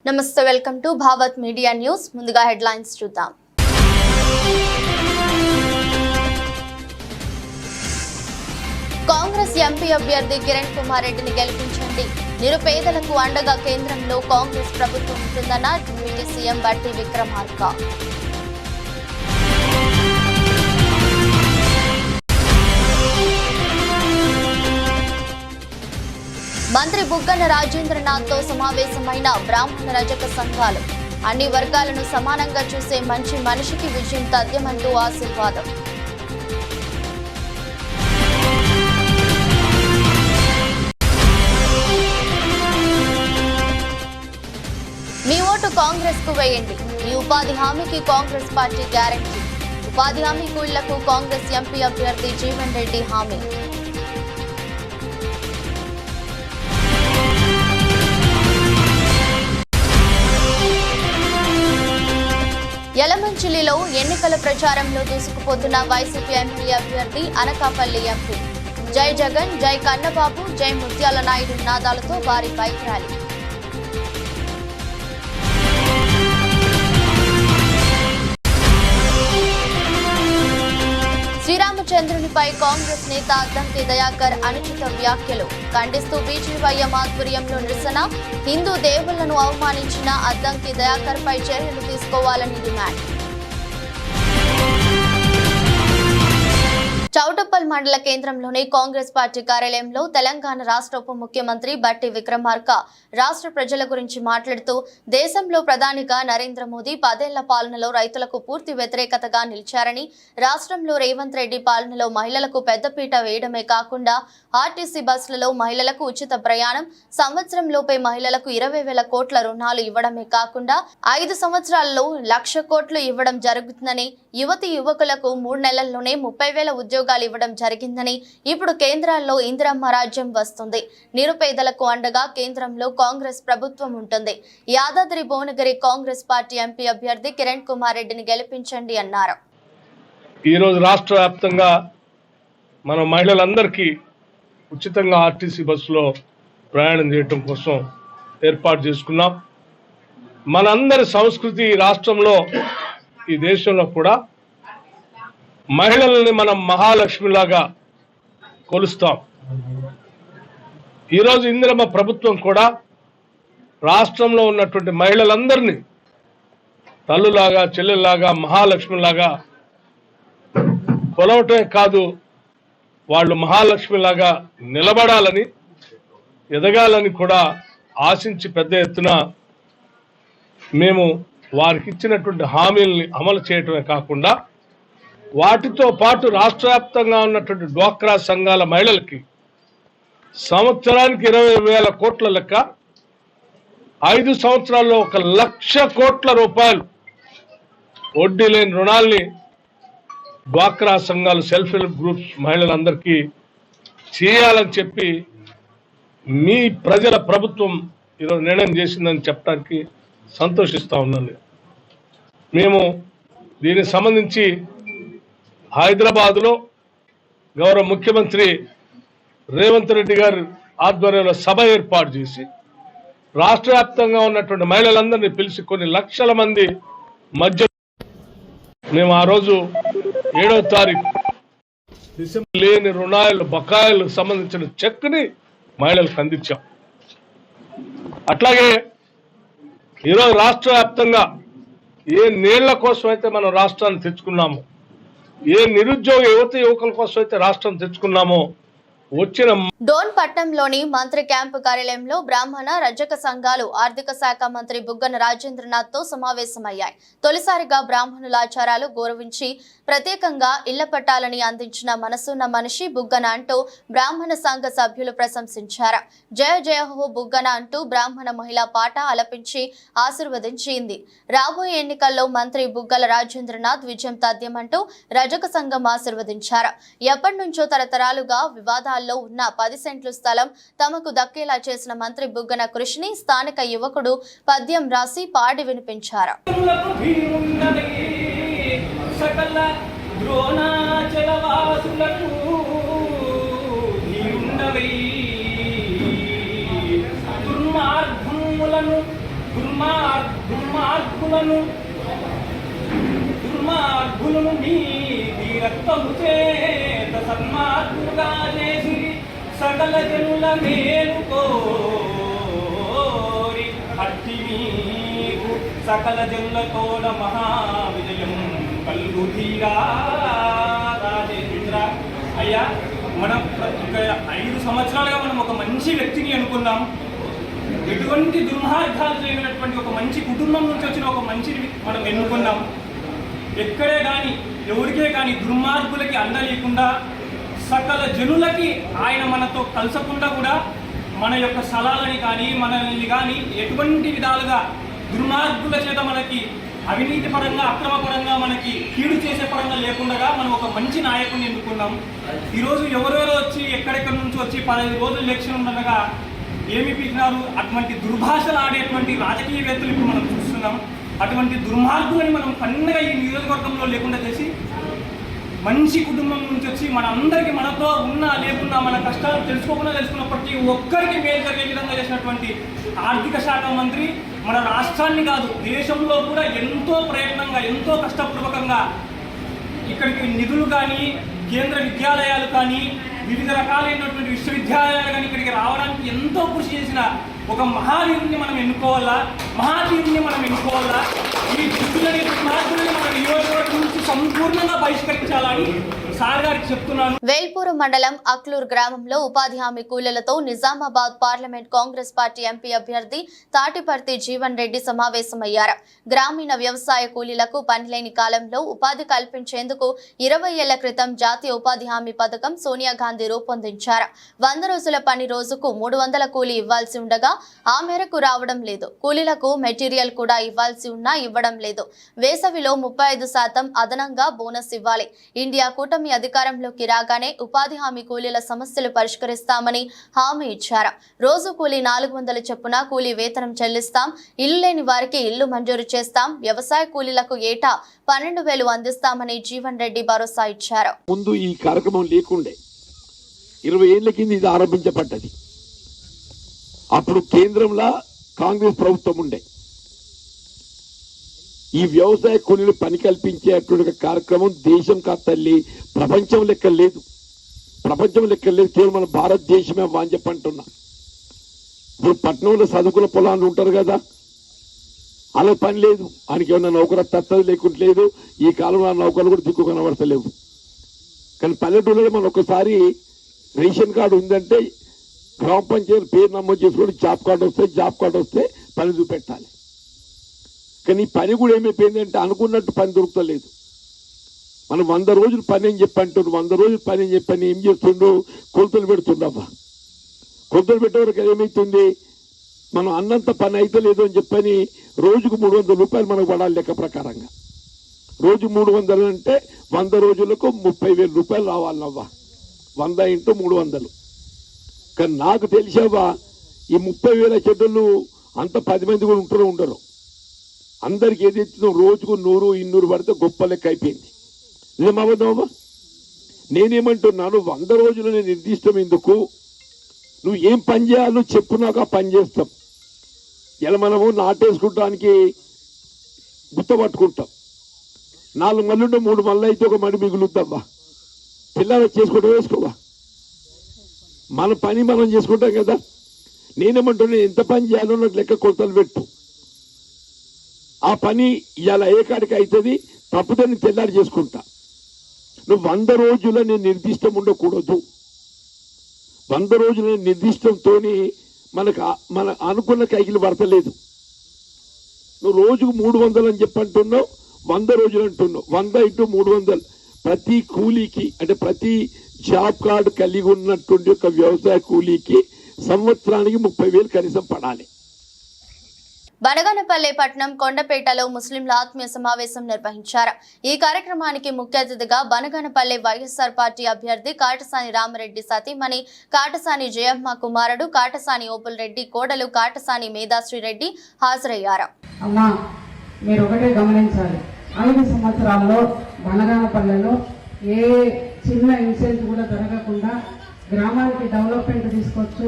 నమస్తే, welcome to Bhavat media news. ముందుగా headlines చూద్దాం. కాంగ్రెస్ ఎంపీ అభ్యర్థి కిరణ్ కుమార్ రెడ్డిని గెలిపించండి. నిరుపేదలకు అండగా కేంద్రంలో కాంగ్రెస్ ప్రభుత్వం ఉంటుందన్న డిప్యూటీ సీఎం బట్టి విక్రమార్క. మంత్రి బుగ్గన రాజేంద్రనాథ్తో సమావేశమైన బ్రాహ్మణ రజక సంఘాలు. అన్ని వర్గాలను సమానంగా చూసే మంచి మనిషికి విజయం తథ్యమంటూ ఆశీర్వాదం. మీ ఓటు కాంగ్రెస్ కు వేయండి. మీ ఉపాధి హామీకి కాంగ్రెస్ పార్టీ గ్యారంటీ. ఉపాధి హామీ కూలీలకు కాంగ్రెస్ ఎంపీ అభ్యర్థి జీవన్ రెడ్డి హామీ. యలమంచిలిలో ఎన్నికల ప్రచారంలో దూసుకుపోతున్న వైసీపీ ఎమ్మెల్యే అభ్యర్థి అనకాపల్లి ఎంపీ. జై జగన్, జై కన్నబాబు, జై ముత్యాల నాయుడు నినాదాలతో భారీ బైక్ ర్యాలీ. శ్రీరామచంద్రునిపై కాంగ్రెస్ నేత అద్దంకి దయాకర్ అనుచిత వ్యాఖ్యలు ఖండిస్తూ బీజేవైఎం ఆధ్వర్యంలో నిరసన. హిందూ దేవుళ్లను అవమానించిన అద్దంకి దయాకర్ పై చర్యలు తీసుకోవాలని డిమాండ్. చౌటుప్పల్ మండల కేంద్రంలోని కాంగ్రెస్ పార్టీ కార్యాలయంలో తెలంగాణ రాష్ట్ర ఉప ముఖ్యమంత్రి బట్టి విక్రమార్క రాష్ట్ర ప్రజల గురించి మాట్లాడుతూ, దేశంలో ప్రధానిగా నరేంద్ర మోదీ 10 ఏళ్ల పాలనలో రైతులకు పూర్తి వ్యతిరేకతగా నిలిచారని, రాష్ట్రంలో రేవంత్ రెడ్డి పాలనలో మహిళలకు పెద్దపీట వేయడమే కాకుండా ఆర్టీసీ బస్సులలో మహిళలకు ఉచిత ప్రయాణం, సంవత్సరంలోపే మహిళలకు 20,000 కోట్ల రుణాలు ఇవ్వడమే కాకుండా 5 సంవత్సరాల్లో 1,00,000 కోట్లు ఇవ్వడం జరుగుతుందని, యువతి యువకులకు 3 నెలల్లోనే 30,000 ఉద్యోగాలు ఇవ్వడం జరిగిందని, ఇప్పుడు కేంద్రాల్లో ఇందిరమ్మ రాజ్యం వస్తుంది. నిరుపేదలకు అండగా కేంద్రంలో కాంగ్రెస్ ప్రభుత్వం ఉంటుంది. యాదాద్రి భువనగిరి కాంగ్రెస్ పార్టీ ఎంపీ అభ్యర్థి కిరణ్ కుమార్ రెడ్డిని గెలిపించండి అన్నారు. ఈరోజు రాష్ట్ర వ్యాప్తంగా మన మహిళలందరికీ ఉచితంగా ఆర్టీసీ బస్సులో ప్రయాణం చేయడం కోసం ఏర్పాటు చేసుకున్నాం. మనందరి సంస్కృతి రాష్ట్రంలో, ఈ దేశంలో కూడా మహిళల్ని మనం మహాలక్ష్మిలాగా కొలుస్తాం. ఈరోజు ఇందిరమ్మ ప్రభుత్వం కూడా రాష్ట్రంలో ఉన్నటువంటి మహిళలందరినీ తల్లులాగా, చెల్లెల్లాగా, మహాలక్ష్మిలాగా కొలవటమే కాదు, వాళ్ళు మహాలక్ష్మిలాగా నిలబడాలని, ఎదగాలని కూడా ఆశించి పెద్ద ఎత్తున మేము వారికి ఇచ్చినటువంటి హామీల్ని అమలు చేయటమే కాకుండా, వాటితో పాటు రాష్ట్ర వ్యాప్తంగా ఉన్నటువంటి డ్వాక్రా సంఘాల మహిళలకి సంవత్సరానికి 20,000 కోట్ల లెక్క 5 సంవత్సరాల్లో 1,00,000 కోట్ల రూపాయలు వడ్డీ లేని రుణాల్ని డ్వాక్రా సంఘాలు, సెల్ఫ్ హెల్ప్ గ్రూప్స్ మహిళలందరికీ చేయాలని చెప్పి మీ ప్రజల ప్రభుత్వం ఈరోజు నిర్ణయం చేసిందని చెప్పడానికి సంతోషిస్తా ఉన్నాను. మేము దీనికి సంబంధించి హైదరాబాద్లో గౌరవ ముఖ్యమంత్రి రేవంత్ రెడ్డి గారి ఆధ్వర్యంలో సభ ఏర్పాటు చేసి రాష్ట్ర వ్యాప్తంగా ఉన్నటువంటి మహిళలందరినీ పిలిచి కొన్ని లక్షల మంది మధ్య మేము ఆ రోజు 7వ తారీఖు డిసెంబర్ లేని రుణాలు, బకాయిలకు సంబంధించిన చెక్ని మహిళలకు అందించాం. అట్లాగే ఈరోజు రాష్ట్ర వ్యాప్తంగా ఏ నీళ్ల కోసం అయితే మనం రాష్ట్రాన్ని తెచ్చుకున్నామో, ఏ నిరుద్యోగ యువకుల కోసం అయితే రాష్ట్రం తెచ్చుకున్నామో, వచ్చిన డోన్ పట్టణంలోని మంత్రి క్యాంపు కార్యాలయంలో బ్రాహ్మణ రజక సంఘాలు ఆర్థిక శాఖ మంత్రి బుగ్గన రాజేంద్రనాథ్ తో సమావేశమయ్యాయి. తొలిసారిగా బ్రాహ్మణుల ఆచారాలు గౌరవించి ప్రత్యేకంగా ఇళ్ల పట్టాలని అందించిన మనసున్న మనిషి బుగ్గన అంటూ బ్రాహ్మణ సంఘ సభ్యులు ప్రశంసించారు. జయ జయ హో బుగ్గన అంటూ బ్రాహ్మణ మహిళా పాట ఆలపించి ఆశీర్వదించింది. రాబోయే ఎన్నికల్లో మంత్రి బుగ్గల రాజేంద్రనాథ్ విజయం తథ్యమంటూ రజక సంఘం ఆశీర్వదించారు. ఎప్పటి నుంచో తరతరాలుగా వివాదాల్లో ఉన్న 10 సెంట్లు స్థలం తమకు దక్కేలా చేసిన మంత్రి బుగ్గన కృషిని స్థానిక యువకుడు పద్యం రాసి పాడి వినిపించారు. దుర్మార్గములను దుర్మార్గులను నీతి రక్తము చేత సన్మార్గులుగా చేసి సకల జనుల మేలు కోరి అట్టి మీకు సకల జనులతోడ మహావిజయం కలుగుతీరా. రాజేంద్ర అయ్యా, మనం 5 సంవత్సరాలుగా మనం ఒక మంచి వ్యక్తిని అనుకున్నాం. ఎటువంటి దుర్మార్గాలు చేయనటువంటి ఒక మంచి కుటుంబం నుంచి వచ్చిన ఒక మంచిని మనం ఎన్నుకున్నాం. ఎక్కడే కానీ ఎవరికే కానీ దుర్మార్గులకి అండ లేకుండా సకల జనులకి ఆయన మనతో కలసకుండా కూడా మన యొక్క స్థలాలని కానీ మనల్ని కానీ ఎటువంటి విధాలుగా దుర్మార్గుల చేత మనకి అవినీతి పరంగా అక్రమ పరంగా మనకి కీడు చేసే పరంగా లేకుండా మనం ఒక మంచి నాయకుడిని ఎన్నుకున్నాం. ఈరోజు ఎవరెవరో వచ్చి ఎక్కడెక్కడి నుంచి వచ్చి 15 రోజులు ఎలక్షన్ ఉండగా ఏమి పీకినారు, అటువంటి దుర్భాషలు ఆడేటువంటి రాజకీయవేత్తలు ఇప్పుడు మనం చూస్తున్నాం. అటువంటి దుర్మార్గులని మనం కన్నగా ఈ నియోజకవర్గంలో లేకుండా చేసి మంచి కుటుంబం నుంచి వచ్చి మన అందరికీ మనతో ఉన్నా లేకున్నా మన కష్టాలు తెలుసుకున్నప్పటికీ ఒక్కరికి మేలు జరిగే విధంగా చేసినటువంటి ఆర్థిక శాఖ మంత్రి మన రాష్ట్రాన్ని కాదు దేశంలో కూడా ఎంతో ప్రయత్నంగా ఎంతో కష్టపూర్వకంగా ఇక్కడికి నిధులు కానీ కేంద్ర విద్యాలయాలు కానీ వివిధ రకాలైనటువంటి విశ్వవిద్యాలయాలు కానీ ఇక్కడికి రావడానికి ఎంతో కృషి చేసిన ఒక మహావీరుని మనం ఎన్నుకోవాలా. ఈ దుష్టులని దుర్మార్గులని మన నియోజకవర్గం నుంచి సంపూర్ణంగా బహిష్కరించాలని సార్ గారికి చెప్తున్నాను. వేల్పూరు మండలం అక్లూర్ గ్రామంలో ఉపాధి హామీ కూలీలతో Nizamabad parliament Congress party MP అభ్యర్థి తాటిపర్తి జీవన్ రెడ్డి సమావేశమయ్యారు. గ్రామీణ వ్యవసాయ కూలీలకు పనిలేని కాలంలో ఉపాధి కల్పించేందుకు 20 ఏళ్ల క్రితం జాతీయ ఉపాధి హామీ పథకం సోనియా గాంధీ రూపొందించారు. 100 రోజుల పని రోజుకు 300 కూలీ ఇవ్వాల్సి ఉండగా ఆ మేరకు రావడం లేదు. కూలీలకు మెటీరియల్ కూడా ఇవ్వాల్సి ఉన్నా ఇవ్వడం లేదు. వేసవిలో 35% అదనంగా బోనస్ ఇవ్వాలి. ఇండియా కూటమి అధికారంలోకి రాగానే ఉపాధి హామీ కూలీల సమస్యలు పరిష్కరిస్తామని హామీ ఇచ్చారు. రోజు కూలీ 400 చొప్పున కూలీ వేతనం చెల్లిస్తాం. ఇల్లు లేని వారికి ఇల్లు మంజూరు చేస్తాం. వ్యవసాయ కూలీలకు ఏటా 12,000 అందిస్తామని జీవన్ రెడ్డి భరోసా ఇచ్చారు. ముందు ఈ కార్యక్రమం లేకుండే 20 ఏళ్ల కింద ఇది ఆరంభించబడ్డది. అప్పుడు కేంద్రంలో కాంగ్రెస్ ప్రభుత్వం ఉండే. ఈ వ్యవసాయ కూలీలు పని కల్పించేటువంటి కార్యక్రమం దేశం కా తల్లి ప్రపంచం లెక్క లేదు. కేవలం మన భారతదేశమే అని చెప్పంటున్నా. ఇప్పుడు పట్టణంలో చదువుకున్న పొలాలు ఉంటారు కదా, అలా పని లేదు. ఆయనకి ఏమన్నా నౌకరు తత్తది లేకుండా లేదు. ఈ కాలంలో నౌకర్లు కూడా దిక్కు కనబడతలేవు. కానీ పల్లెటూళ్ళలో మనం ఒకసారి రేషన్ కార్డు ఉందంటే గ్రామ పంచాయతీ పేరు నమోదు చేసుకుని జాబ్ కార్డు వస్తే పని చూపెట్టాలి. కానీ పని కూడా ఏమైపోయిందంటే అనుకున్నట్టు పని దొరుకుతలేదు. మనం 100 రోజులు పని అని చెప్పంటుండ్రు. 100 రోజులు పని అని చెప్పని ఏం చేస్తుండ్రు, కొలతలు పెడుతుండబ్బా. కొలతలు పెట్టేవరకు ఏమైతుంది, మనం అన్నంత పని అయితే లేదు అని చెప్పని రోజుకు 300 రూపాయలు మనకు పడాలి లెక్క ప్రకారంగా. రోజు 300 అంటే 100 రోజులకు 30,000 రూపాయలు రావాలవ్వా. 100 × 300. కానీ నాకు తెలిసావా ఈ 30,000 చెడ్డలు అంత 10 మంది కూడా ఉండరు. అందరికి ఏది ఇచ్చినా రోజుకు 100, 200 పడితే గొప్ప లెక్క అయిపోయింది. నిజమవుతావా? నేనేమంటున్నాను, 100 రోజులు నేను నిర్దిష్టం ఎందుకు, నువ్వు ఏం పని చేయాలో చెప్పు, నాకు ఆ పని చేస్తాం. ఇలా మనము నాటేసుకుంటానికి గుర్తుపట్టుకుంటాం. 4 మళ్ళుంటే 3 మళ్ళీ అయితే ఒక మడి మిగులుద్దామ్మా. పిల్లలు చేసుకుంటూ వేసుకోవా, మన పని మనం చేసుకుంటాం కదా. నేనేమంటున్నా, ఎంత పని చేయాలో నాకు లెక్క కొలతలు పెట్టు. ఆ పని ఇలా ఏ కాడికి అవుతుంది, తప్పుతే నేను తెల్లారి చేసుకుంటా. నువ్వు 100 రోజుల నేను నిర్దిష్టం ఉండకూడదు. 100 రోజుల నిర్దిష్టంతో మన అనుకున్న కైకిలు పడతలేదు. నువ్వు రోజుకు 300 అని చెప్పంటున్నావు, 100 రోజులు అంటున్నావు. 100 × 300 ప్రతి కూలీకి, అంటే ప్రతి జాబ్ కార్డు కలిగి ఉన్నటువంటి ఒక వ్యవసాయ కూలీకి సంవత్సరానికి 30,000 కనీసం పడాలి. బనగానపల్లె పట్టణం కొండపేటలో ముస్లింల ఆత్మీయ సమావేశం నిర్వహించారు. ఈ కార్యక్రమానికి ముఖ్య అతిథిగా బనగానపల్లె వైఎస్ఆర్ పార్టీ అభ్యర్థి కాటసాని రామరెడ్డి సతీమణి కాటసాని జయమ్మ కుమారుడు కాటసాని ఓపుల్ రెడ్డి కోడలు కాటసాని మేధాశ్రీ రెడ్డి హాజరయ్యారు. అమ్మా, మీరు ఒకటే గమనించాలి, 5 సంవత్సరాల్లో బనగానపల్లెలో ఏ చిన్న ఇన్సిడెంట్ కూడా జరగకుండా గ్రామానికి డెవలప్మెంట్ తీసుకొచ్చు,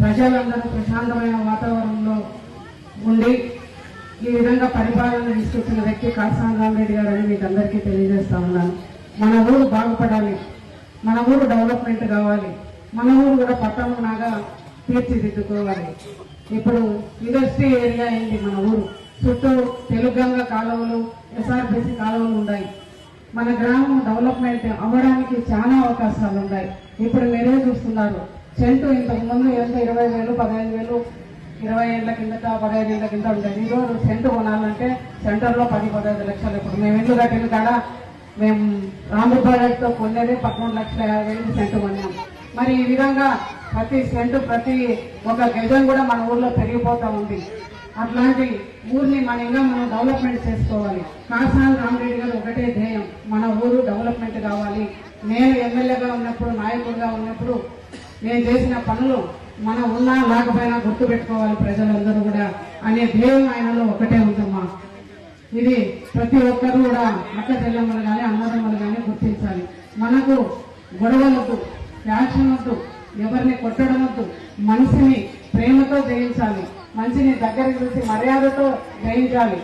ప్రజలందరూ ప్రశాంతమైన వాతావరణంలో ఉండి ఈ విధంగా పరిపాలన తీసుకొచ్చిన వ్యక్తి కాసాని రామరెడ్డి గారు అని మీకు అందరికీ తెలియజేస్తా ఉన్నాను. మన ఊరు బాగుపడాలి, మన ఊరు డెవలప్మెంట్ కావాలి, మన ఊరు కూడా పట్టణంలాగా తీర్చిదిద్దుకోవాలి. ఇప్పుడు ఇండస్ట్రీ ఏరియా అయింది మన ఊరు. చుట్టూ తెలుగంగ కాలువలు, ఎస్ఆర్బిసి కాలువలు ఉన్నాయి. మన గ్రామం డెవలప్మెంట్ అవ్వడానికి చాలా అవకాశాలు ఉన్నాయి. ఇప్పుడు మీరే చూస్తున్నారు, సెంటు ఇంతకు ముందు ఎంత 20,000, 15,000, 20 ఏళ్ల కిందట 15 ఏళ్ల కింద ఉండేది. ఈరోజు సెంటు కొనాలంటే సెంటర్లో 10-15 లక్షలు. ఇప్పుడు మేము ఇల్లు కట్టిన కాడ మేము రామబాయితో కొనేది 13,50,000 సెంటు కొన్నాం. మరి ఈ విధంగా ప్రతి సెంటు, ప్రతి ఒక గజం కూడా మన ఊర్లో పెరిగిపోతా ఉంది. అట్లాంటి ఊరిని మనం డెవలప్మెంట్ చేసుకోవాలి. కాసాని రామరెడ్డి గారు ఒకటే ధ్యేయం, మన ఊరు డెవలప్మెంట్ కావాలి. నేను ఎమ్మెల్యేగా ఉన్నప్పుడు, నాయకుడిగా ఉన్నప్పుడు నేను చేసిన పనులు మనం ఉన్నా లేకపోయినా గుర్తు పెట్టుకోవాలి ప్రజలందరూ కూడా అనే ధ్యేయం ఆయనలో ఒకటే ఉందమ్మా. ఇది ప్రతి ఒక్కరు కూడా అక్క చెల్లెమ్మలు కానీ అన్నదమ్మలు కానీ గుర్తించాలి. మనకు గొడవలొద్దు, ఫ్యాషన్ వద్దు, ఎవరిని కొట్టడం వద్దు, మనిషిని ప్రేమతో జయించాలి, మనిషిని దగ్గరికి చూసి మర్యాదతో జయించాలి.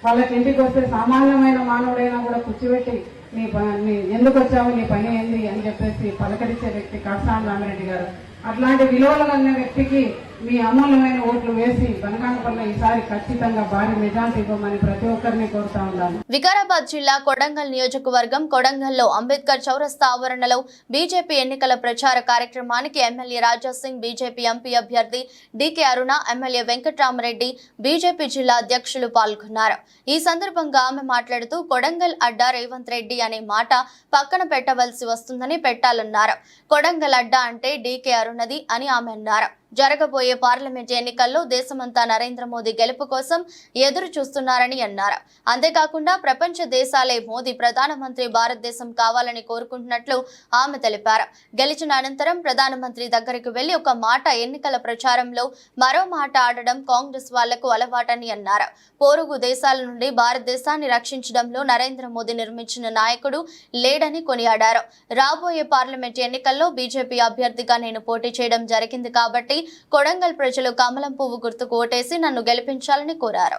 వాళ్ళకి ఇంటికి వస్తే సామాన్యమైన మానవుడైనా కూడా కూర్చోబెట్టి నీ ఎందుకు వచ్చావు, నీ పని ఏంది అని చెప్పేసి పలకరించే వ్యక్తి కాసాని రామరెడ్డి గారు. అట్లాంటి విలువలు అన్న వ్యక్తికి మీ అమూల్యమైన ఓట్లు వేసి బనగానపల్లి ఈసారి ఖచ్చితంగా భారీ మెజార్టీ ఇవ్వమని ప్రతి ఒక్కరిని కోరుతా ఉన్నాను. వికారాబాద్ జిల్లా కొడంగల్ నియోజకవర్గం కొడంగల్లో అంబేద్కర్ చౌరస్తా ఆవరణలో బీజేపీ ఎన్నికల ప్రచార కార్యక్రమానికి ఎమ్మెల్యే రాజాసింగ్, బీజేపీ ఎంపీ అభ్యర్థి డీకే అరుణ, ఎమ్మెల్యే వెంకట్రామరెడ్డి, బీజేపీ జిల్లా అధ్యక్షులు పాల్గొన్నారు. ఈ సందర్భంగా ఆమె మాట్లాడుతూ కొడంగల్ అడ్డా రేవంత్ రెడ్డి అనే మాట పక్కన పెట్టవలసి వస్తుందని పెట్టాలన్నారు. కొడంగల్ అడ్డా అంటే డీకే అరుణది అని ఆమె అన్నారు. జరగబోయే పార్లమెంట్ ఎన్నికల్లో దేశమంతా నరేంద్ర మోదీ గెలుపు కోసం ఎదురు చూస్తున్నారని అన్నారు. అంతేకాకుండా ప్రపంచ దేశాలే మోదీ ప్రధానమంత్రి భారతదేశం కావాలని కోరుకుంటున్నట్లు ఆమె తెలిపారు. గెలిచిన అనంతరం ప్రధానమంత్రి దగ్గరికి వెళ్లి ఒక మాట ఎన్నికల ప్రచారంలో మరో మాట ఆడడం కాంగ్రెస్ వాళ్లకు అలవాటని అన్నారు. పొరుగు దేశాల నుండి భారతదేశాన్ని రక్షించడంలో నరేంద్ర మోదీ నిర్మించిన నాయకుడు లేడని కొనియాడారు. రాబోయే పార్లమెంట్ ఎన్నికల్లో బీజేపీ అభ్యర్థిగా నేను పోటీ చేయడం జరిగింది కాబట్టి కొడంగల్ ప్రజలు కమలం పువ్వు గుర్తుకు ఓటేసి నన్ను గెలిపించాలని కోరారు.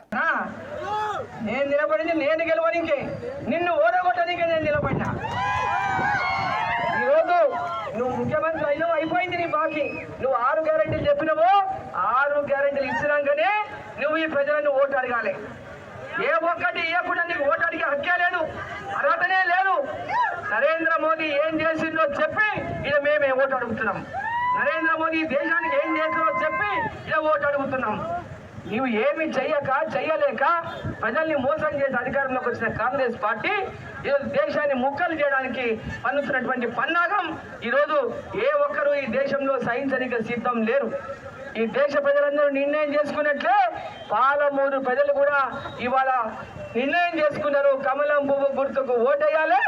నేను నిలబడింది నేను గెలవడానికి, నిన్ను ఓడగొట్టడానికి నేను నిలబడినా. ఈరోజు నువ్వు ముఖ్యమంత్రి అయినావు, అయిపోయింది నీ బాకీ. నువ్వు 6 గ్యారెంటీలు చెప్పినావు, 6 గ్యారెంటీలు ఇచ్చినాకనే నువ్వు ఈ ప్రజలను ఓటు అడగాలి. ఏ ఒక్కటి ఇవ్వకుండా నీకు ఓటు అడిగే హక్కే లేదు, అర్హతనే లేదు. నరేంద్ర మోదీ ఏం చేసిందో చెప్పి ఇక మేమే ఓటు అడుగుతున్నాం. నరేంద్ర మోదీ దేశానికి ఏం చేసిందో చెప్పి ఇక ఓటు అడుగుతున్నాం. నీవు ఏమి చెయ్యలేక ప్రజల్ని మోసం చేసి అధికారంలోకి వచ్చిన కాంగ్రెస్ పార్టీ ఈరోజు దేశాన్ని ముక్కలు చేయడానికి పన్నుతున్నటువంటి పన్నాగం ఈరోజు ఏ ఒక్కరూ ఈ దేశంలో సహించడానికి సిద్ధం లేరు. ఈ దేశ ప్రజలందరూ నిర్ణయం చేసుకున్నట్లే పాలమూరు ప్రజలు కూడా ఇవాళ నిర్ణయం చేసుకున్నారు. కమలం పువ్వు గుర్తుకు ఓటేయాలి,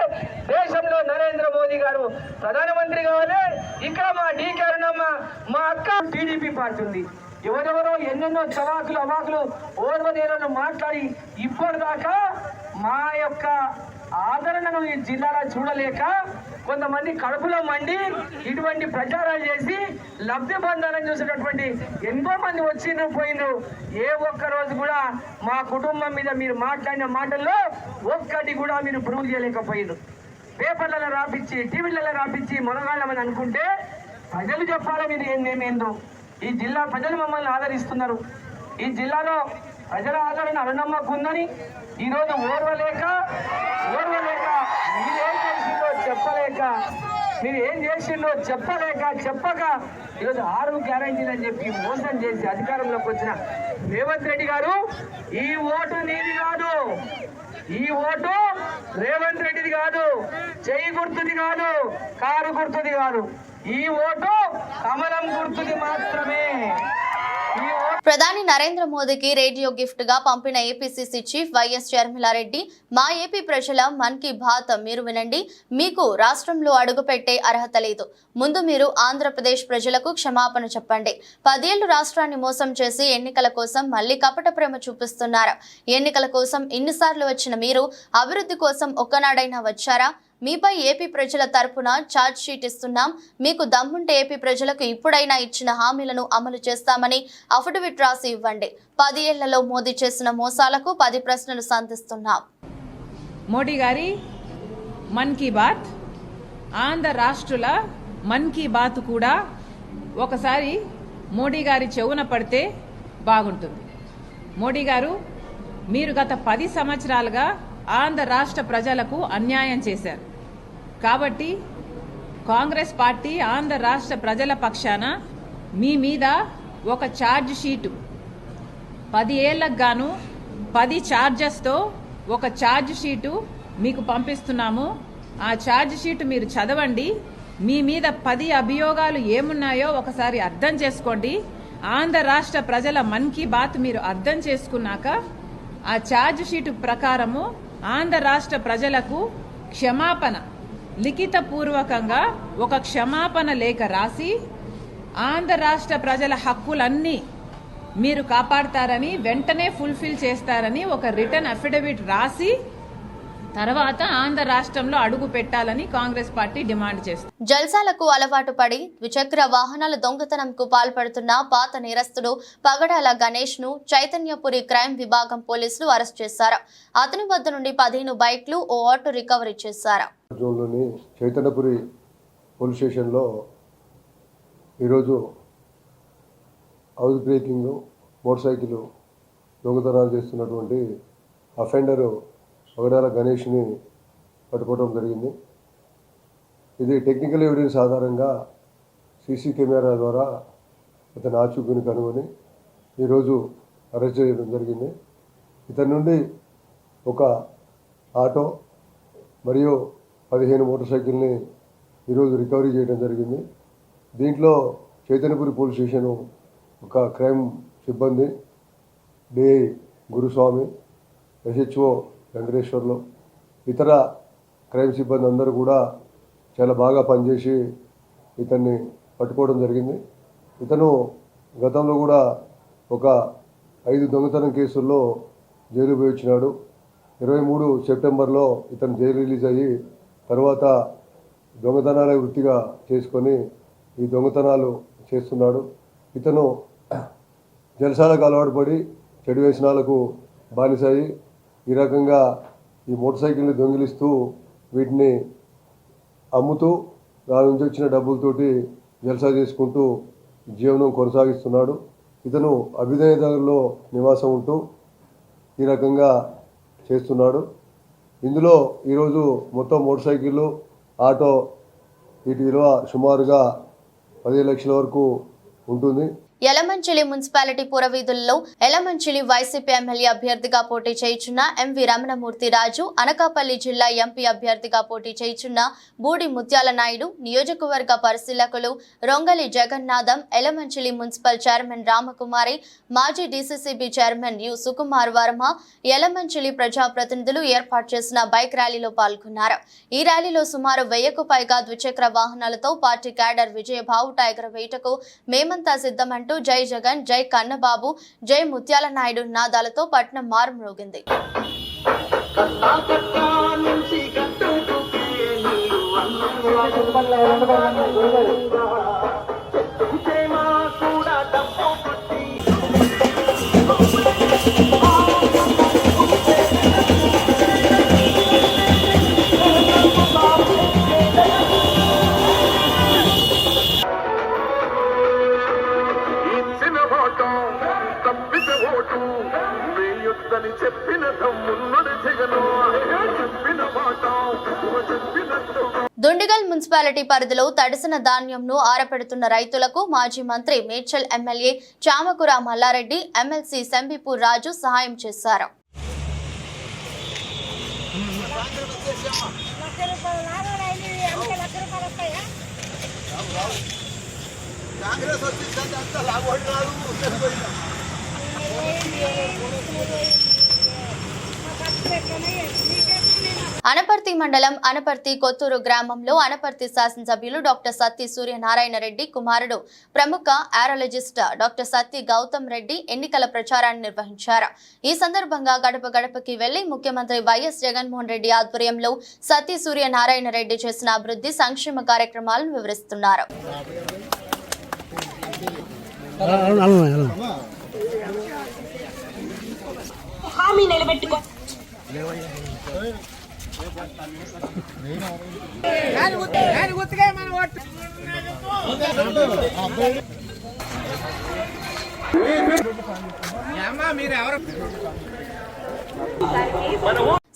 దేశంలో నరేంద్ర మోదీ గారు ప్రధానమంత్రి కావాలి. ఇక్కడ మా డీకే అరుణమ్మ, మా అక్క టీడీపీ పార్టీ ఉంది. ఎవరెవరో ఎన్నెన్నో చవాకులు అవాకులు ఓర్వదేరను మాట్లాడి ఇప్పటిదాకా మా యొక్క ఆదరణను ఈ జిల్లాలో చూడలేక కొంతమంది కడుపులో మండి ఇటువంటి ప్రచారాలు చేసి లబ్ధి పొందాలని చూసేటటువంటి ఎంతో మంది వచ్చిండ్రు పోయిండ్రు. ఏ ఒక్క రోజు కూడా మా కుటుంబం మీద మీరు మాట్లాడిన మాటల్లో ఒక్కటి కూడా మీరు ప్రూవ్ చేయలేకపోయిండ్రు. పేపర్లలో రాపించి టీవీలలో రాపించి మొనగాళ్ళమని అనుకుంటే ప్రజలు చెప్పాలి మీరు ఏందో. ఈ జిల్లా ప్రజలు మమ్మల్ని ఆదరిస్తున్నారు. ఈ జిల్లాలో ప్రజల ఆదరణ అరుణమ్మకు ఉందని ఈరోజు ఓర్వలేక మీరు ఏం చేసిందో చెప్పక ఈరోజు 6 గ్యారెంటీలు అని చెప్పి మోసం చేసి అధికారంలోకి వచ్చిన రేవంత్ రెడ్డి గారు, ఈ ఓటు నీది కాదు, ఈ ఓటు రేవంత్ రెడ్డిది కాదు, చెయ్యి గుర్తుది కాదు, కారు గుర్తుది కాదు, ఈ ఓటు కమలం గుర్తుది మాత్రమే. ప్రధాని నరేంద్ర మోదీకి రేడియో గిఫ్ట్ గా పంపిన ఏపీసీసీ చీఫ్ వైఎస్ షర్మిలారెడ్డి, మా ఏపీ ప్రజల మన్ కీ బాత్ మీరు వినండి, మీకు రాష్ట్రంలో అడుగుపెట్టే అర్హత లేదు. ముందు మీరు ఆంధ్రప్రదేశ్ ప్రజలకు క్షమాపణ చెప్పండి. 10 ఏళ్లు రాష్ట్రాన్ని మోసం చేసి ఎన్నికల కోసం మళ్లీ కపట ప్రేమ చూపిస్తున్నారు. ఎన్నికల కోసం ఇన్నిసార్లు వచ్చిన మీరు అభివృద్ధి కోసం ఒక్కనాడైనా వచ్చారా? మీపై ఏపీ ప్రజల తరపున ఛార్జ్ షీట్ ఇస్తున్నాం. మీకు దమ్ముంటే ఏపీ ప్రజలకు ఇప్పుడైనా ఇచ్చిన హామీలను అమలు చేస్తామని అఫిడవిట్ రాసి ఇవ్వండి. 10 ఏళ్లలో మోదీ చేసిన మోసాలకు 10 ప్రశ్నలు సంధిస్తున్నాం. మోడీ గారి మన్ కీ బాత్, ఆంధ్ర రాష్ట్రుల మన్ కీ బాత్ కూడా ఒకసారి మోడీ గారి చెవున పడితే బాగుంటుంది. మోడీ గారు, మీరు గత 10 సంవత్సరాలుగా ఆంధ్ర రాష్ట్ర ప్రజలకు అన్యాయం చేశారు. కాబట్టి కాంగ్రెస్ పార్టీ ఆంధ్ర రాష్ట్ర ప్రజల పక్షాన మీ మీద ఒక ఛార్జ్ షీటు 10 ఏళ్లకు గాను 10 ఛార్జెస్తో ఒక ఛార్జ్ షీటు మీకు పంపిస్తున్నాము. ఆ ఛార్జ్ షీట్ మీరు చదవండి. మీ మీద 10 అభియోగాలు ఏమున్నాయో ఒకసారి అర్థం చేసుకోండి. ఆంధ్ర రాష్ట్ర ప్రజల మన్ కీ బాత్ మీరు అర్థం చేసుకున్నాక ఆ ఛార్జ్ షీట్ ప్రకారము ఆంధ్ర రాష్ట్ర ప్రజలకు క్షమాపణ, లిఖితపూర్వకంగా ఒక క్షమాపణ లేఖ రాసి ఆంధ్ర రాష్ట్ర ప్రజల హక్కులన్నీ మీరు కాపాడతారని, వెంటనే ఫుల్ఫిల్ చేస్తారని ఒక రిటర్న్ అఫిడవిట్ రాసి తర్వాత ఆంధ్ర రాష్ట్రంలో అడుగు పెట్టాలని కాంగ్రెస్ పార్టీ డిమాండ్ చేస్తుంది. జల్సాలకు అలవాటు పడి ద్విచక్ర వాహనాల దొంగతనంకు పాల్పడుతున్న పాత నేరస్తుడు పగడాల గణేష్ ను చైతన్యపురి క్రైమ్ విభాగం పోలీసులు అరెస్ట్ చేశారు. అతని వద్ద నుండి 15 బైక్లు, ఓ ఆటో రికవరీ చేశారు. జోన్లోని చైతన్యపురి పోలీస్ స్టేషన్లో ఈరోజు హౌస్ బ్రేకింగ్, మోటార్ సైకిల్ దొంగతనాలు చేస్తున్నటువంటి అఫెండరు పగడాల గణేష్ని పట్టుకోవడం జరిగింది. ఇది టెక్నికల్ ఎవిడెన్స్ ఆధారంగా సీసీ కెమెరా ద్వారా ఇతని ఆచూకీని కనుగొని ఈరోజు అరెస్ట్ చేయడం జరిగింది. ఇతని నుండి ఒక ఆటో మరియు 15 మోటార్ సైకిల్ని ఈరోజు రికవరీ చేయడం జరిగింది. దీంట్లో చైతన్యపురి పోలీస్ స్టేషను ఒక క్రైమ్ సిబ్బంది డిఐ గురుస్వామి, ఎస్హెచ్ఓ వెంకటేశ్వర్లు, ఇతర క్రైమ్ సిబ్బంది అందరూ కూడా చాలా బాగా పనిచేసి ఇతన్ని పట్టుకోవడం జరిగింది. ఇతను గతంలో కూడా ఒక 5 దొంగతనం కేసుల్లో జైలు పోయి వచ్చినాడు. 23 సెప్టెంబర్లో ఇతను జైలు రిలీజ్ అయ్యి తర్వాత దొంగతనాలే వృత్తిగా చేసుకొని ఈ దొంగతనాలు చేస్తున్నాడు. ఇతను జలసాలకు అలవాటు పడి చెడు వ్యసనాలకు బానిసాయి ఈ రకంగా ఈ మోటార్ సైకిల్ని దొంగిలిస్తూ వీటిని అమ్ముతూ దాని నుంచి వచ్చిన డబ్బులతోటి జలసా చేసుకుంటూ జీవనం కొనసాగిస్తున్నాడు. ఇతను అభ్యుదయ నగర్లో నివాసం ఉంటూ ఈ రకంగా చేస్తున్నాడు. ఇందులో ఈరోజు మొత్తం మోటార్ సైకిళ్ళు, ఆటో వీటి విలువ సుమారుగా 15 లక్షల వరకు ఉంటుంది. యలమంచిలి మున్సిపాలిటీ పురవీధుల్లో యలమంచిలి వైసీపీ ఎమ్మెల్యే అభ్యర్థిగా పోటీ చేయుచున్న ఎంవి రమణమూర్తి రాజు, అనకాపల్లి జిల్లా ఎంపీ అభ్యర్థిగా పోటీ చేయుచున్న బూడి ముత్యాల నాయుడు, నియోజకవర్గ పరిశీలకులు రొంగలి జగన్నాథం, యలమంచిలి మున్సిపల్ చైర్మన్ రామకుమారి, మాజీ DCCB chairman U Sukumar Varma, Yelamanchili ప్రజాప్రతినిధులు ఏర్పాటు చేసిన బైక్ ర్యాలీలో పాల్గొన్నారు. ఈ ర్యాలీలో సుమారు 1000కు పైగా ద్విచక్ర వాహనాలతో పార్టీ క్యాడర్ విజయబావుట ఎగరవేయటకు మేమంతా సిద్ధమంటూ జై జగన్, జై కన్నబాబు, జై ముత్యాల నాయుడు నాదాలతో పట్నం మారుమ్రోగింది. దుండిగల్ మున్సిపాలిటీ పరిధిలో తడిసిన ధాన్యంను ఆరపెడుతున్న రైతులకు మాజీ మంత్రి మేడ్చల్ ఎమ్మెల్యే చామకుర మల్లారెడ్డి, ఎమ్మెల్సీ సంబిపూర్ రాజు సహాయం చేశారు. అనపర్తి మండలం అనపర్తి కొత్తూరు గ్రామంలో అనపర్తి శాసనసభ్యులు డాక్టర్ సత్తి సూర్యనారాయణ రెడ్డి కుమారుడు ప్రముఖ ఆరాలజిస్ట్ డాక్టర్ సత్తి గౌతమ్ రెడ్డి ఎన్నికల ప్రచారాన్ని నిర్వహించారు. ఈ సందర్భంగా గడప గడపకి వెళ్లి ముఖ్యమంత్రి వైఎస్ జగన్మోహన్ రెడ్డి ఆధ్వర్యంలో సత్తి సూర్యనారాయణ రెడ్డి చేసిన అభివృద్ధి సంక్షేమ కార్యక్రమాలను వివరిస్తున్నారు.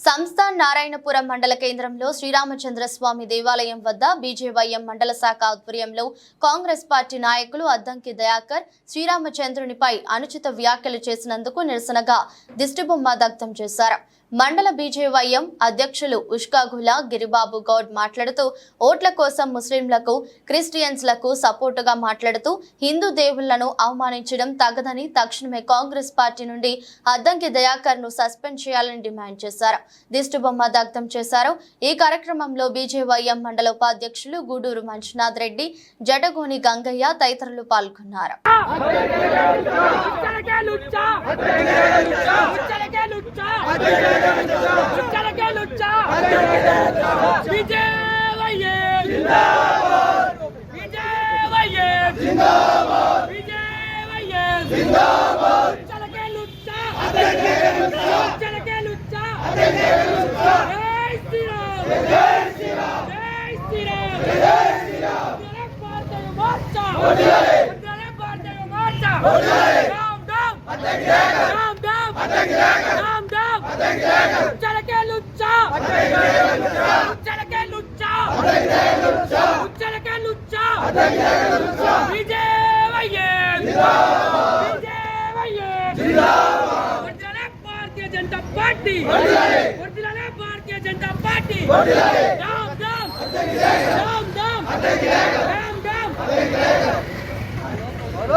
సంస్థాన్ నారాయణపురం మండల కేంద్రంలో శ్రీరామచంద్రస్వామి దేవాలయం వద్ద బీజేవైఎం మండల శాఖ ఆధ్వర్యంలో కాంగ్రెస్ పార్టీ నాయకులు అద్దంకి దయాకర్ శ్రీరామచంద్రునిపై అనుచిత వ్యాఖ్యలు చేసినందుకు నిరసనగా దిష్టిబొమ్మ దగ్ధం చేశారు. మండల బీజేవైఎం అధ్యక్షులు ఉష్కాగుల గిరిబాబు గౌడ్ మాట్లాడుతూ ఓట్ల కోసం ముస్లింలకు క్రిస్టియన్స్లకు సపోర్టుగా మాట్లాడుతూ హిందూ దేవుళ్లను అవమానించడం తగదని తక్షణమే కాంగ్రెస్ పార్టీ నుండి అద్దంకి దయాకర్ ను సస్పెండ్ చేయాలని డిమాండ్ చేశారు. దిష్టిబొమ్మ దగ్ధం చేశారు. ఈ కార్యక్రమంలో బీజేవైఎం మండల ఉపాధ్యక్షులు గూడూరు మంజునాథ్ రెడ్డి, జడగోని గంగయ్య తదితరులు పాల్గొన్నారు. भारतीय जनता पार्टी भारतीय जनता पार्टी राम राम राम राम राम राम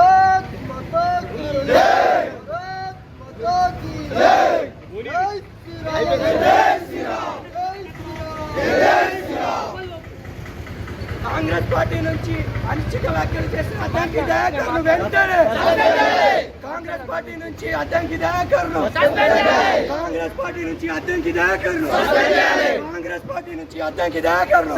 भारत माता की जय भारत माता की जय కాంగ్రెస్ పార్టీ నుంచి అనిశ్చిత వ్యాఖ్యలు చేసిన అద్దంకి దయాకర్ను వెంటనే కాంగ్రెస్ పార్టీ నుంచి అద్దంకి దయాకర్ను కాంగ్రెస్ పార్టీ నుంచి అద్దంకి దయాకర్ను కాంగ్రెస్ పార్టీ నుంచి అద్దంకి దయాకర్ను.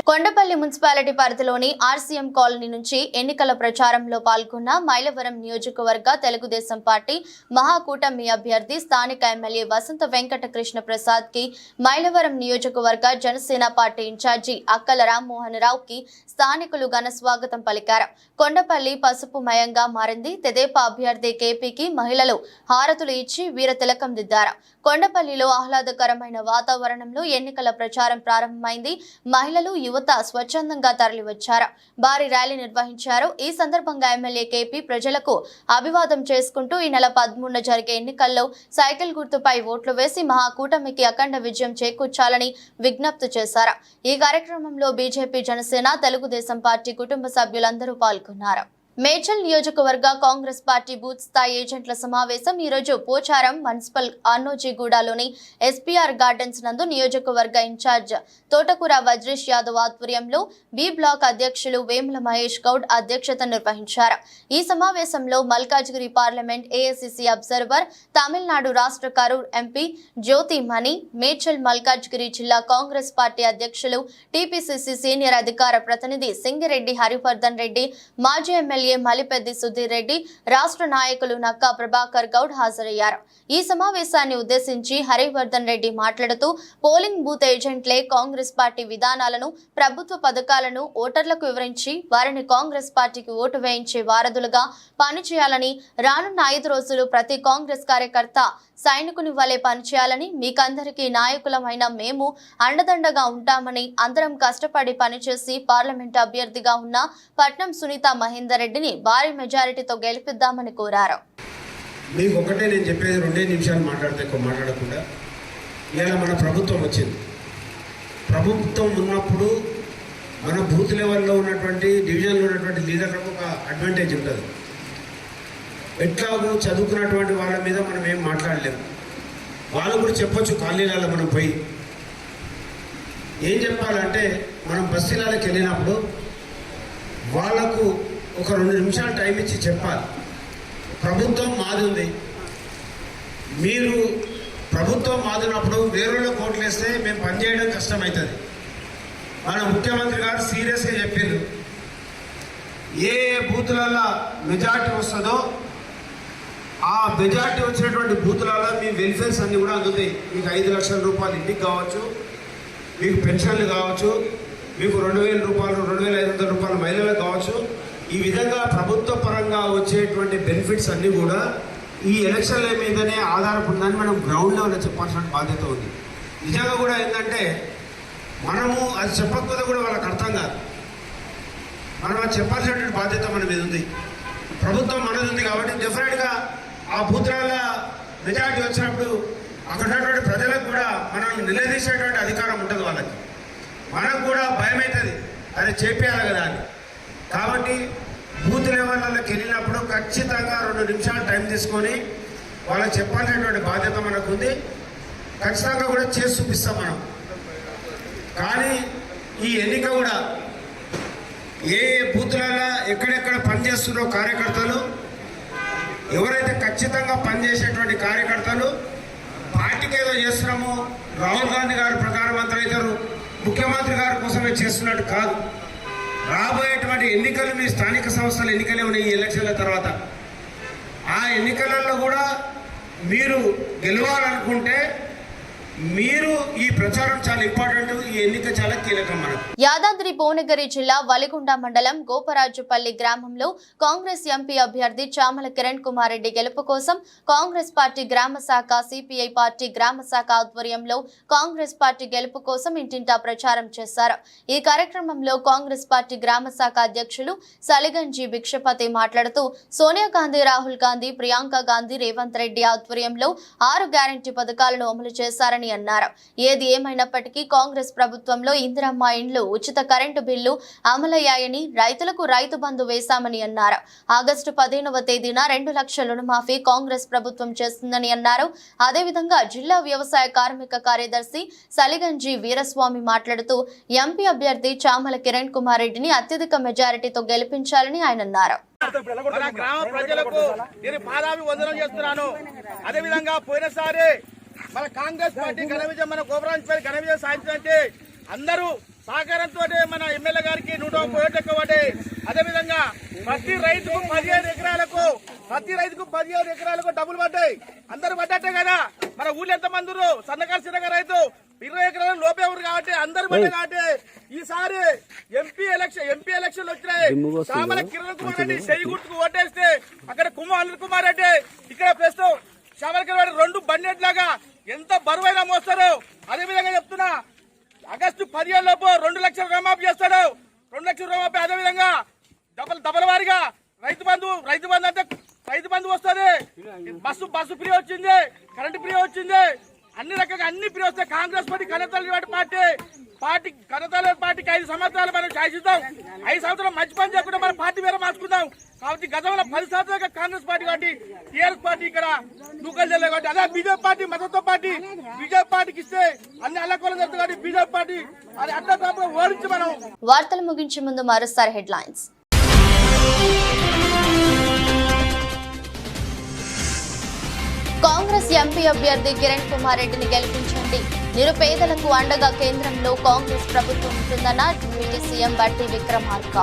కొండపల్లి మున్సిపాలిటీ పరిధిలోని ఆర్సీఎం కాలనీ నుంచి ఎన్నికల ప్రచారంలో పాల్గొన్న మైలవరం నియోజకవర్గ తెలుగుదేశం పార్టీ మహాకూటమి అభ్యర్థి స్థానిక ఎమ్మెల్యే వసంత వెంకట కృష్ణ ప్రసాద్ కి మైలవరం నియోజకవర్గ జనసేన పార్టీ ఇన్ఛార్జి అక్కల రామ్మోహన్ రావుకి స్థానికులు ఘన స్వాగతం పలికారు. కొండపల్లి పసుపుమయంగా మారింది. తెదేపా అభ్యర్థి కేపీకి మహిళలు హారతులు ఇచ్చి వీర తిలకం దిద్దారు. కొండపల్లిలో ఆహ్లాదకరమైన వాతావరణంలో ఎన్నికల ప్రచారం ప్రారంభమైంది. మహిళలు, యువత స్వచ్ఛందంగా తరలివచ్చారు. భారీ ర్యాలీ నిర్వహించారు. ఈ సందర్భంగా ఎమ్మెల్యే కేపీ ప్రజలకు అభివాదం చేసుకుంటూ ఈ నెల 13న జరిగే ఎన్నికల్లో సైకిల్ గుర్తుపై ఓట్లు వేసి మహాకూటమికి అఖండ విజయం చేకూర్చాలని విజ్ఞప్తి చేశారు. ఈ కార్యక్రమంలో బీజేపీ, జనసేన, తెలుగుదేశం పార్టీ కుటుంబ సభ్యులందరూ పాల్గొన్నారు. మేడ్చల్ నియోజకవర్గ కాంగ్రెస్ పార్టీ బూత్ స్థాయి ఏజెంట్ల సమావేశం ఈ రోజు పోచారం మున్సిపల్ అన్నోజీగూడలోని ఎస్పీఆర్ గార్డెన్స్ నందు నియోజకవర్గ ఇన్ఛార్జ్ తోటకూర వజ్రేష్ యాదవ్ ఆధ్వర్యంలో బి బ్లాక్ అధ్యక్షులు వేముల మహేష్ గౌడ్ అధ్యక్షత నిర్వహించారు. ఈ సమావేశంలో Malkajgiri parliament AICC observer, Tamil Nadu రాష్ట్ర కరూర్ ఎంపీ జ్యోతి మణి, మేడ్చల్ మల్కాజ్గిరి జిల్లా కాంగ్రెస్ పార్టీ అధ్యక్షులు, టీపీసీసీ సీనియర్ అధికార ప్రతినిధి సింగిరెడ్డి హరివర్ధన్ రెడ్డి, మాజీ ఎమ్మెల్యే మలిపెద్ది సుధీర్ రెడ్డి, రాష్ట్ర నాయకులు నక్కా ప్రభాకర్ గౌడ్ హాజరయ్యారు. ఈ సమావేశాన్ని ఉద్దేశించి హరివర్ధన్ రెడ్డి మాట్లాడుతూ పోలింగ్ బూత్ ఏజెంట్లే కాంగ్రెస్ పార్టీ విధానాలను, ప్రభుత్వ పథకాలను ఓటర్లకు వివరించి వారిని కాంగ్రెస్ పార్టీకి ఓటు వేయించే వారధులుగా పనిచేయాలని, రానున్న 5 రోజులు ప్రతి కాంగ్రెస్ కార్యకర్త సైనికుని వలె పనిచేయాలని, మీకందరికీ నాయకులమైన మేము అండదండగా ఉంటామని, అందరం కష్టపడి పనిచేసి పార్లమెంట్ అభ్యర్థిగా ఉన్న పట్నం సునీత మహేందర్ రెడ్డిని భారీ మెజారిటీతో గెలిపిద్దామని కోరారు. మీకు ఒకటే నేను చెప్పేది, 2 నిమిషాలు మాట్లాడితే ఎక్కువ మాట్లాడకుండా, ఇలా మన ప్రభుత్వం వచ్చింది. ప్రభుత్వం ఉన్నప్పుడు మన బూత్ లెవెల్లో ఉన్నటువంటి డివిజన్లో ఉన్నటువంటి లీడర్లకు ఒక అడ్వాంటేజ్ ఉంటుంది. ఎట్లాగూ చదువుకున్నటువంటి వాళ్ళ మీద మనం ఏం మాట్లాడలేము. వాళ్ళు కూడా చెప్పొచ్చు కాలనీలలో మనం పోయి ఏం చెప్పాలంటే మనం బస్తీలకు వెళ్ళినప్పుడు వాళ్లకు ఒక 2 నిమిషాలు టైం ఇచ్చి చెప్పాలి. ప్రభుత్వం మాది ఉంది, మీరు ప్రభుత్వం మాదినప్పుడు వేరేలో కోట్లు వేస్తే మేము పనిచేయడం కష్టమవుతుంది. మన ముఖ్యమంత్రి గారు సీరియస్గా చెప్పారు, ఏ బూతులలో మెజార్టీ వస్తుందో ఆ మెజార్టీ వచ్చినటువంటి బూతులలో మీ వెల్ఫేర్స్ అన్నీ కూడా అందుతాయి. మీకు 5 లక్షల రూపాయలు ఇంటికి కావచ్చు, మీకు పెన్షన్లు కావచ్చు, మీకు 2,000 రూపాయలు 2,500 రూపాయలు మహిళలకు కావచ్చు. ఈ విధంగా ప్రభుత్వ పరంగా వచ్చేటువంటి బెనిఫిట్స్ అన్నీ కూడా ఈ ఎలక్షన్ల మీదనే ఆధారపడిందని మనం గ్రౌండ్ లెవెల్లో చెప్పాల్సిన బాధ్యత ఉంది. నిజంగా కూడా ఏంటంటే మనము అది చెప్పకపోతే కూడా వాళ్ళకి అర్థం కాదు. మనం అది చెప్పాల్సినటువంటి బాధ్యత మన మీద ఉంది. ప్రభుత్వం మనది ఉంది కాబట్టి డెఫినెట్గా ఆ బూత్రాల మెజారిటీ వచ్చినప్పుడు అక్కడ ఉన్నటువంటి ప్రజలకు కూడా మనం నిలదీసేటువంటి అధికారం ఉంటుంది. వాళ్ళకి మనకు కూడా భయం అవుతుంది, అది చేపేయాలి కదా అని. కాబట్టి బూత్ లెవెల్లోకి వెళ్ళినప్పుడు ఖచ్చితంగా 2 నిమిషాలు టైం తీసుకొని వాళ్ళకి చెప్పాల్సినటువంటి బాధ్యత మనకు ఉంది. ఖచ్చితంగా కూడా చేసి చూపిస్తాం మనం. కానీ ఈ ఎన్నిక కూడా ఏ బూత్లలో ఎక్కడెక్కడ పనిచేస్తున్నారో కార్యకర్తలు, ఎవరైతే ఖచ్చితంగా పనిచేసేటువంటి కార్యకర్తలు పార్టీకి ఏదో చేస్తున్నామో రాహుల్ గాంధీ గారు ప్రధానమంత్రి అవుతారు, ముఖ్యమంత్రి గారి కోసమే చేస్తున్నట్టు కాదు. రాబోయేటువంటి ఎన్నికలు మీ స్థానిక సంస్థల ఎన్నికలే ఉన్నాయి. ఈ ఎలక్షన్ల తర్వాత ఆ ఎన్నికలలో కూడా మీరు గెలవాలనుకుంటే మీరు ఈ ప్రచారం చాలా ఇంపార్టెంట్. ఈ ఎన్నిక చాలా కీలకం మనకు. యాదాద్రి భువనగిరి జిల్లా వలిగొండ మండలం గోపరాజుపల్లి గ్రామంలో కాంగ్రెస్ ఎంపీ అభ్యర్థి చామల కిరణ్ కుమార్ రెడ్డి గెలుపు కోసం కాంగ్రెస్ పార్టీ గ్రామ శాఖ, సిపిఐ పార్టీ గ్రామ శాఖ ఆధ్వర్యంలో కాంగ్రెస్ పార్టీ గెలుపు కోసం ఇంటింటా ప్రచారం చేశారు. ఈ కార్యక్రమంలో కాంగ్రెస్ పార్టీ గ్రామ శాఖ అధ్యక్షులు సలిగంజి భిక్షపతి మాట్లాడుతూ సోనియా గాంధీ, రాహుల్ గాంధీ, ప్రియాంక గాంధీ, రేవంత్ రెడ్డి ఆధ్వర్యంలో 6 గ్యారంటీ పథకాలను అమలు చేశారని అన్నారు. ఏది ఏమైనప్పటికీ కాంగ్రెస్ ప్రభుత్వంలో ఇందిరమ్మ ఇండ్లు, ఉచిత కరెంటు బిల్లు అమలయ్యాయని, రైతులకు రైతు బంధు వేశామని అన్నారు. ఆగస్టు 15వ తేదీన 2 లక్షల రుణమాఫీ కాంగ్రెస్ ప్రభుత్వం చేస్తుందని అన్నారు. అదేవిధంగా జిల్లా వ్యవసాయ కార్మిక కార్యదర్శి సలిగంజి వీరస్వామి మాట్లాడుతూ ఎంపీ అభ్యర్థి చామల కిరణ్ కుమార్ రెడ్డిని అత్యధిక మెజారిటీతో గెలిపించాలని ఆయన అన్నారు. మన గ్రామ ప్రజలకు నేను పాదాభివందనం చేస్తున్నాను. అదేవిధంగా పోయినసారి మన కాంగ్రెస్ పార్టీ ఘన విజయం, మన గోపరాజుపల్లి ఘన విజయం సాధించాలంటే అందరూ సహకారంతో మన ఎమ్మెల్యే గారికి 130 ఓట్లు ఎక్కువ పడ్డాయి. అదేవిధంగా ప్రతి రైతుకు 15 ఎకరాలకు డబ్బులు పడ్డాయి. అందరూ పడ్డట్టే కదా. మన ఊళ్ళో ఎంత మంది సన్నకారు చిన్నగా రైతు 20 ఎకరాల లోపే ఊరు కాబట్టి అందరు పడ్డాయి. కాబట్టి ఈసారి ఎంపీ ఎలక్షన్ వచ్చినాయి. చామల కిరణ్ కుమార్ రెడ్డి చెయ్యి గుర్తుకు ఓటేస్తే అక్కడ అనిల్ కుమార్ రెడ్డి, ఇక్కడ ప్రస్తుతం చామల కిరణ్ రెడ్డి 2 బండెట్లాగా ఎంత బరువైనా మోస్తారు. అదేవిధంగా చెప్తున్నా, ఆగస్టు 15 లోపు 2 లక్షల రుణమాఫీ చేస్తాడు. 2 లక్షల రుణమాఫీ. అదేవిధంగా డబల్ వారిగా రైతు బంధు అంటే రైతు బంధు వస్తుంది. బస్సు ఫ్రీ వచ్చింది, కరెంటు ఫ్రీ వచ్చింది, అన్ని రకంగా అన్ని ఫ్రీ వస్తాయి. కాంగ్రెస్ పార్టీ కనతల పార్టీకి 5 సంవత్సరాలు మనం శాసిస్తాం. 5 సంవత్సరాలు మంచి పని చేయకుండా మన పార్టీ వేరే మార్చుకుందాం. కాబట్టి గతంలో 10 సంవత్సరాలుగా కాంగ్రెస్ పార్టీ కాబట్టి టీఆర్ఎస్ పార్టీ ఇక్కడ నూకలు చెల్లే కాబట్టి అదే బీజేపీ పార్టీ మద్దతు పార్టీ. బీజేపీ పార్టీకి ఇస్తే అన్ని అల్లకోలం జరుగుతుంది కాబట్టి బీజేపీ పార్టీ అది అడ్డ ఓడించి మనం. వార్తలు ముగించే ముందు మరోసారి హెడ్లైన్స్. కాంగ్రెస్ ఎంపీ అభ్యర్థి కిరణ్ కుమార్ రెడ్డిని గెలిపించండి. నిరుపేదలకు అండగా కేంద్రంలో కాంగ్రెస్ ప్రభుత్వం ఉంటుందన్న డిప్యూటీ సీఎం బట్టి విక్రమార్క.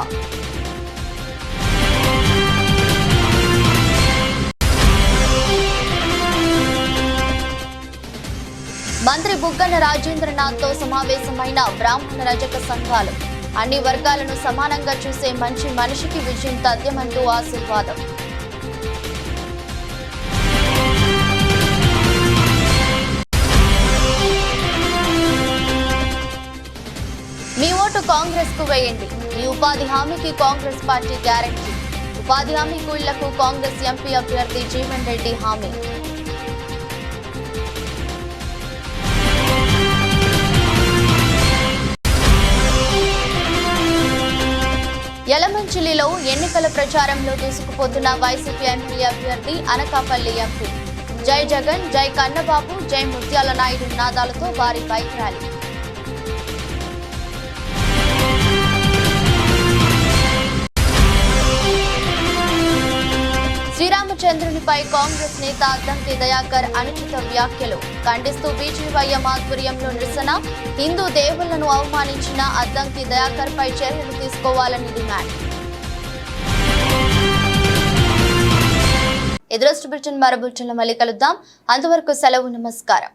మంత్రి బుగ్గన రాజేంద్రనాథ్తో సమావేశమైన బ్రాహ్మణ రజక సంఘాలు. అన్ని వర్గాలను సమానంగా చూసే మంచి మనిషికి విజయం తథ్యమంటూ ఆశీర్వాదం. మీ ఓటు కాంగ్రెస్ కు వేయండి. మీ ఉపాధి హామీకి కాంగ్రెస్ పార్టీ గ్యారంటీ. ఉపాధి హామీ కూలీలకు కాంగ్రెస్ ఎంపీ అభ్యర్థి జీవన్ రెడ్డి హామీ. యలమంచిలిలో ఎన్నికల ప్రచారంలో దూసుకుపోతున్న వైసీపీ ఎమ్మెల్యే అభ్యర్థి అనకాపల్లి ఎంపీ. జై జగన్, జై కన్నబాబు, జై ముత్యాల నాయుడు నినాదాలతో భారీ బైక్ ర్యాలీ. రామచంద్రునిపై కాంగ్రెస్ నేత అద్దంకి దయాకర్ అనుచిత వ్యాఖ్యలు ఖండిస్తూ బీజేవైఎం ఆధ్వర్యంలో నిరసన. హిందూ దేవుళ్లను అవమానించిన అద్దంకి దయాకర్ పై చర్యలు తీసుకోవాలని డిమాండ్. ఎదురొస్ట్ బులెటిన్ మరో బులెటిన్లో మళ్ళీ కలుద్దాం. అంతవరకు సెలవు. నమస్కారం.